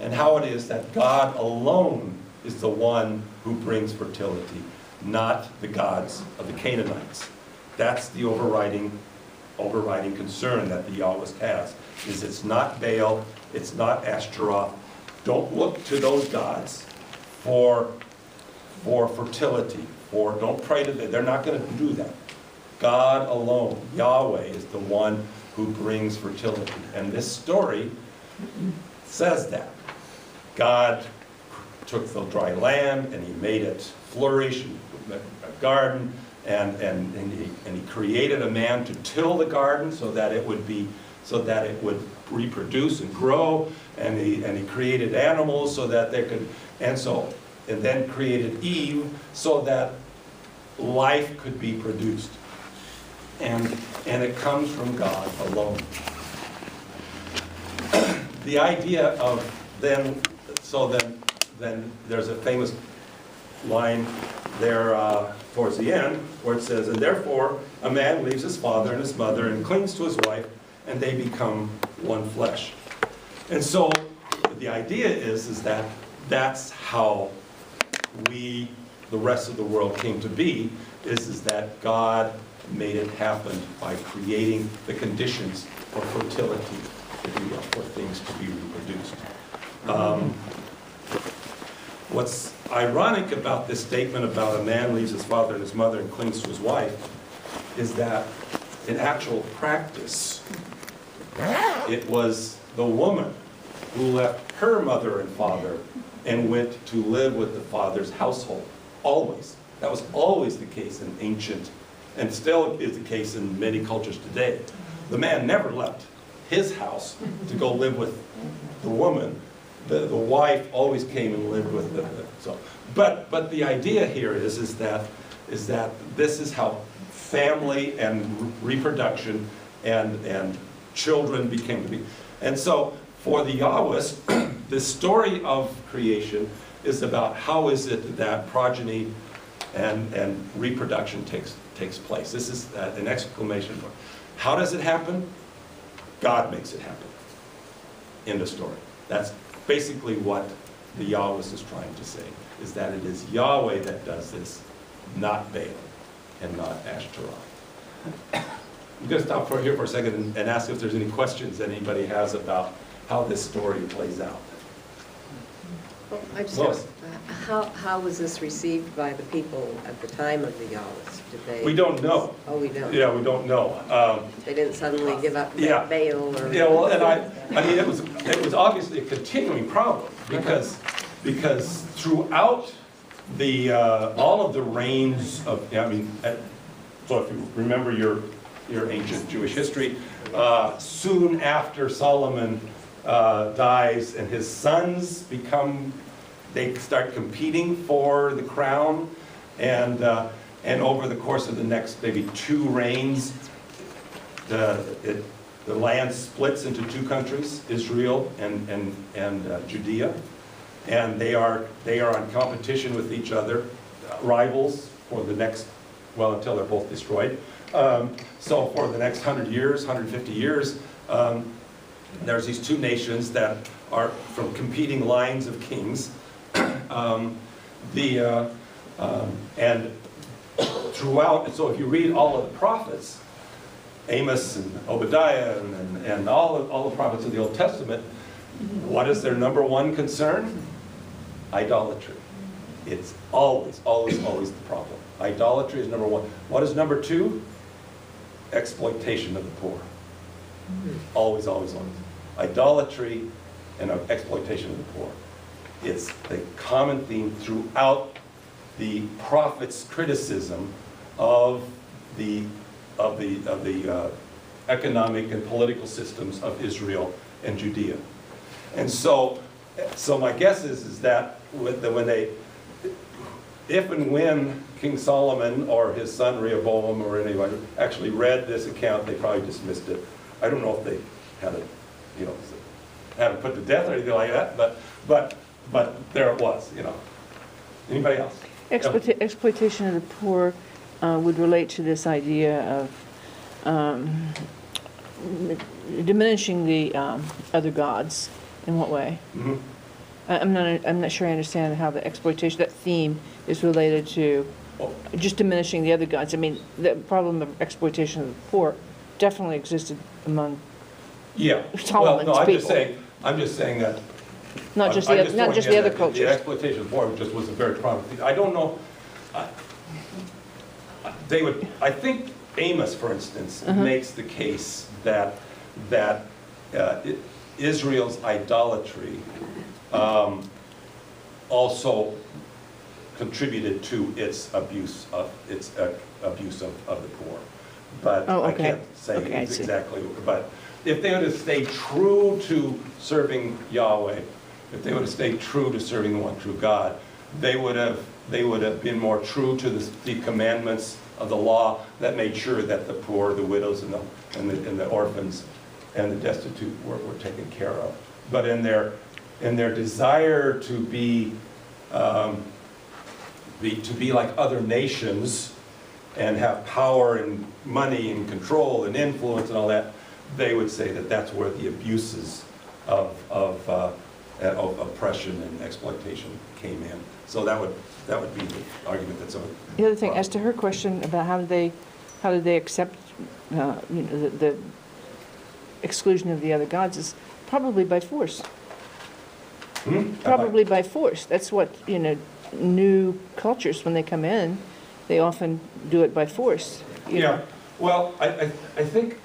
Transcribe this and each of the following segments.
and how it is that God alone is the one who brings fertility, not the gods of the Canaanites. That's the overriding concern that the Yahweh has, is it's not Baal, it's not Ashtaroth. Don't look to those gods for fertility, don't pray to them. They're not going to do that. God alone, Yahweh, is the one who brings fertility. And this story says that. God took the dry land and he made it flourish, a garden, and he created a man to till the garden so that it would reproduce and grow, and he created animals so that they could, and then created Eve so that life could be produced. And it comes from God alone. The idea of then there's a famous line there towards the end where it says, and therefore a man leaves his father and his mother and clings to his wife, and they become one flesh. And so the idea is that that's how the rest of the world came to be, is that God made it happen by creating the conditions for fertility, for things to be reproduced. What's ironic about this statement about a man leaves his father and his mother and clings to his wife is that in actual practice, it was the woman who left her mother and father and went to live with the father's household. Always. That was always the case in ancient, and still is the case in many cultures today. The man never left his house to go live with the woman. The wife always came and lived with them. But the idea here is that this is how family and reproduction and children became to be. And so for the Yahwehs, the story of creation is about how is it that progeny and reproduction takes place. This is an exclamation point. How does it happen? God makes it happen in the story. That's basically what the Yahwehs is trying to say, is that it is Yahweh that does this, not Baal and not Ashtaroth. I'm going to stop here for a second and ask if there's any questions anybody has about how this story plays out. Well, I just how was this received by the people at the time of the Yahwehs? Did they? We don't know. Oh, we don't. Yeah, we don't know. They didn't suddenly give up Yeah. Baal, or Yeah, well, and I mean, it was obviously a continuing problem because throughout the all of the reigns of, so if you remember your ancient Jewish history, soon after Solomon dies and his sons they start competing for the crown, and over the course of the next maybe 2 reigns, the land splits into 2 countries, Israel and Judea, and they are on competition with each other, rivals for the next, well, until they're both destroyed. So for the next 100 years, 150 years, there's these 2 nations that are from competing lines of kings, and throughout. So if you read all of the prophets, Amos and Obadiah and all the prophets of the Old Testament, what is their number one concern? Idolatry. It's always the problem. Idolatry is number one. What is number 2? Exploitation of the poor. Always. Idolatry and exploitation of the poor. It's the common theme throughout the prophets' criticism of the economic and political systems of Israel and Judea. And so my guess is that if and when King Solomon or his son Rehoboam or anybody actually read this account, they probably dismissed it. I don't know if they had it, had it put to death or anything like that, but there it was, Anybody else? Exploitation of the poor would relate to this idea of diminishing the other gods. In what way? Mm-hmm. I'm not sure I understand how the exploitation, that theme is related to Oh, just diminishing the other gods. I mean, the problem of exploitation of the poor definitely existed among yeah. Well, Solomon's no, people. I'm just saying that. Not just I'm the, not throwing just in the other that cultures. The exploitation of war just was a very prominent thing. I don't know, I think Amos, for instance, makes the case that Israel's idolatry also contributed to its abuse of the poor. But Oh, I okay. can't say Okay, I see. exactly. But if they would have stayed true to serving Yahweh, if they would have stayed true to serving the one true God, they would have been more true to the commandments of the law that made sure that the poor, the widows, and the orphans and the destitute were taken care of. But in their desire to be like other nations and have power and money and control and influence and all that, they would say that that's where the abuses of oppression and exploitation came in. So that would be the argument that's on. The other thing, as to her question about how did they accept, the exclusion of the other gods, is probably by force. Probably by force. That's what, new cultures, when they come in, they often do it by force. Yeah, well, I think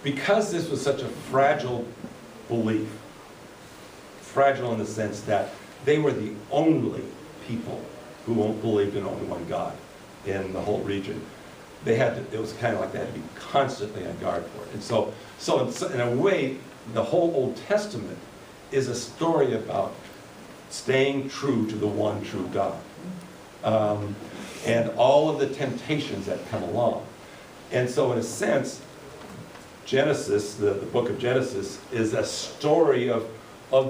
because this was such a fragile belief, fragile in the sense that they were the only people who believed in only one God in the whole region, it was kind of like they had to be constantly on guard for it. And so in a way, the whole Old Testament is a story about staying true to the one true God. And all of the temptations that come along. And so in a sense, Genesis, the book of Genesis, is a story of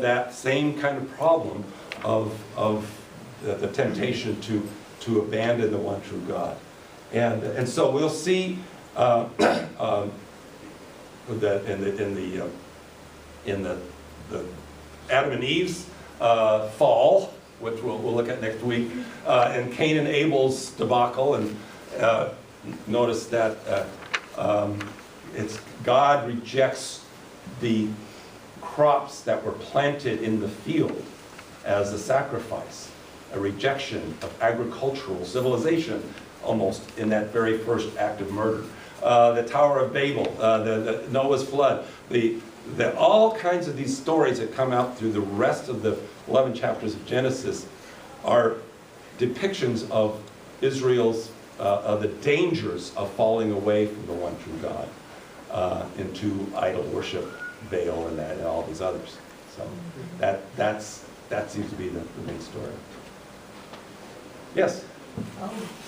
that same kind of problem of the temptation to abandon the one true God. And so we'll see that in the Adam and Eve's fall, which we'll look at next week, and Cain and Abel's debacle, and notice that God rejects the crops that were planted in the field as a sacrifice, a rejection of agricultural civilization, almost in that very first act of murder. The Tower of Babel, the Noah's flood, all kinds of these stories that come out through the rest of the 11 chapters of Genesis are depictions of Israel's, of the dangers of falling away from the one true God into idol worship, Baal, and all these others. So that seems to be the main story. Yes?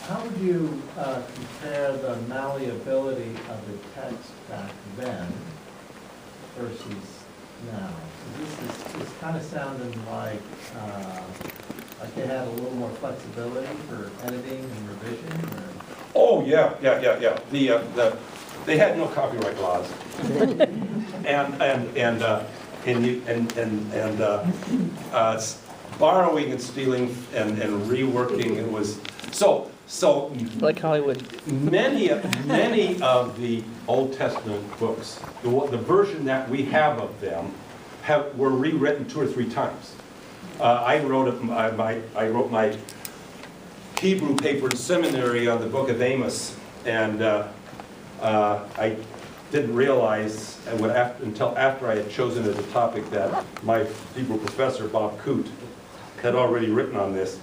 How would you compare the malleability of the text back then versus now? So this is kind of sounding like they had a little more flexibility for editing and revision. Or? Oh yeah. They had no copyright laws, borrowing and stealing and reworking. It was so Like Hollywood. many of the Old Testament books, the version that we have of them, were rewritten 2 or 3 times. I wrote my Hebrew paper in seminary on the book of Amos, and I didn't realize until after I had chosen as a topic that my Hebrew professor, Bob Coote, had already written on this.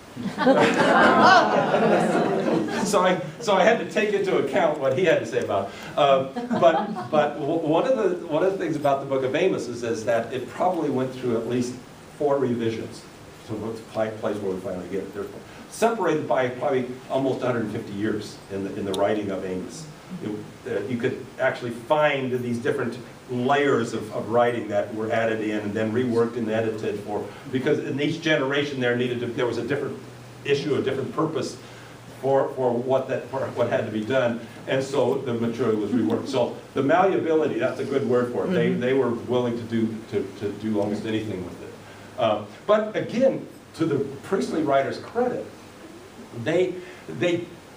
So I had to take into account what he had to say about it. But one of the things about the book of Amos is that it probably went through at least 4 revisions to the place where we finally get it. They're separated by probably almost 150 years in the writing of Amos. You could actually find these different layers of writing that were added in and then reworked and edited because in each generation there was a different issue, a different purpose for what had to be done, and so the material was reworked. So the malleability, that's a good word for it. They were willing to do almost anything with it. But again, to the priestly writer's credit, they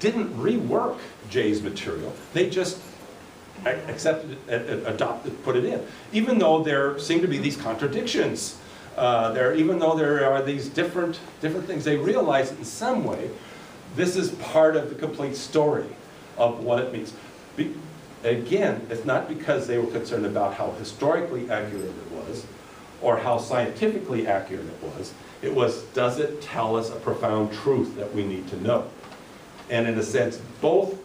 didn't rework Jay's material. They just accepted it, adopted, put it in. Even though there seem to be these contradictions, even though there are these different things, they realize that in some way, this is part of the complete story of what it means. Again, it's not because they were concerned about how historically accurate it was, or how scientifically accurate it was. It was, does it tell us a profound truth that we need to know? And in a sense, both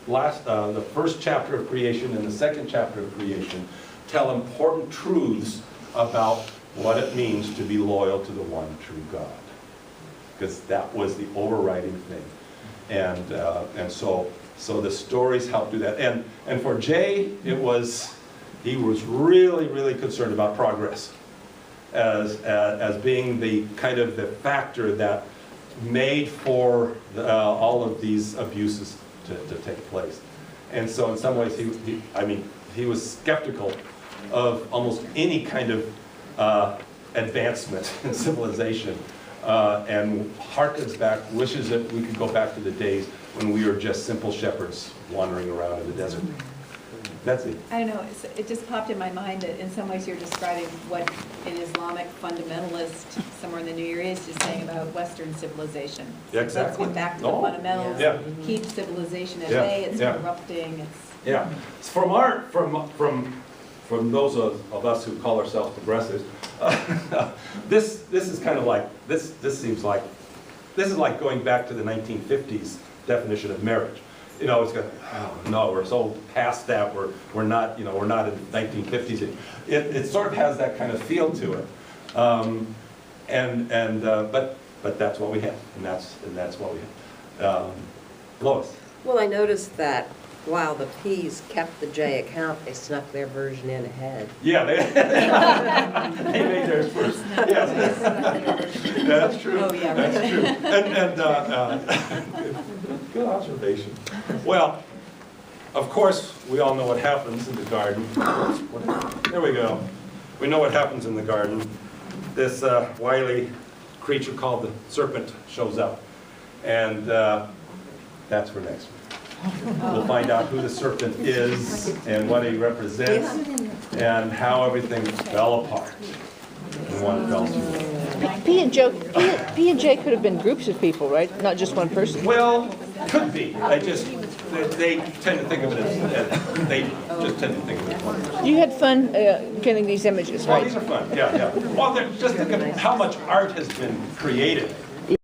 the first chapter of creation and the second chapter of creation tell important truths about what it means to be loyal to the one true God. Because that was the overriding thing. And so the stories help do that. And for Jay, he was really, really concerned about progress as being the kind of the factor that made for all of these abuses to take place. And so in some ways, he was skeptical of almost any kind of advancement in civilization, and harkens back, wishes that we could go back to the days when we were just simple shepherds wandering around in the desert. Betsy? I don't know, it just popped in my mind that in some ways you're describing what an Islamic fundamentalist somewhere in the New Year is saying about Western civilization. Yeah, exactly. Let's get back to the fundamentals, yeah. Keep civilization at Yeah, bay, it's yeah. corrupting, it's... Yeah, from those of us who call ourselves progressives, this is kind of like, this seems like, this is like going back to the 1950s definition of marriage. You know, it's got, oh no, we're so past that, we're not in the 1950s. It sort of has that kind of feel to it. But that's what we have, and that's what we have. Lois? Well, I noticed that while the P's kept the J account, they snuck their version in ahead. Yeah, they made theirs first. Yes. Yeah, that's true. Oh, yeah, right. That's true. Good observation. Well, of course, we all know what happens in the garden. There we go. We know what happens in the garden. This wily creature called the serpent shows up. And that's for next week. We'll find out who the serpent is and what he represents and how everything fell apart and one fell through. P and J could have been groups of people, right? Not just one person. Well, could be. They tend to think of it as, they just tend to think of it as one person. You had fun getting these images, Well, right? these are fun, yeah. Well, just think of how much art has been created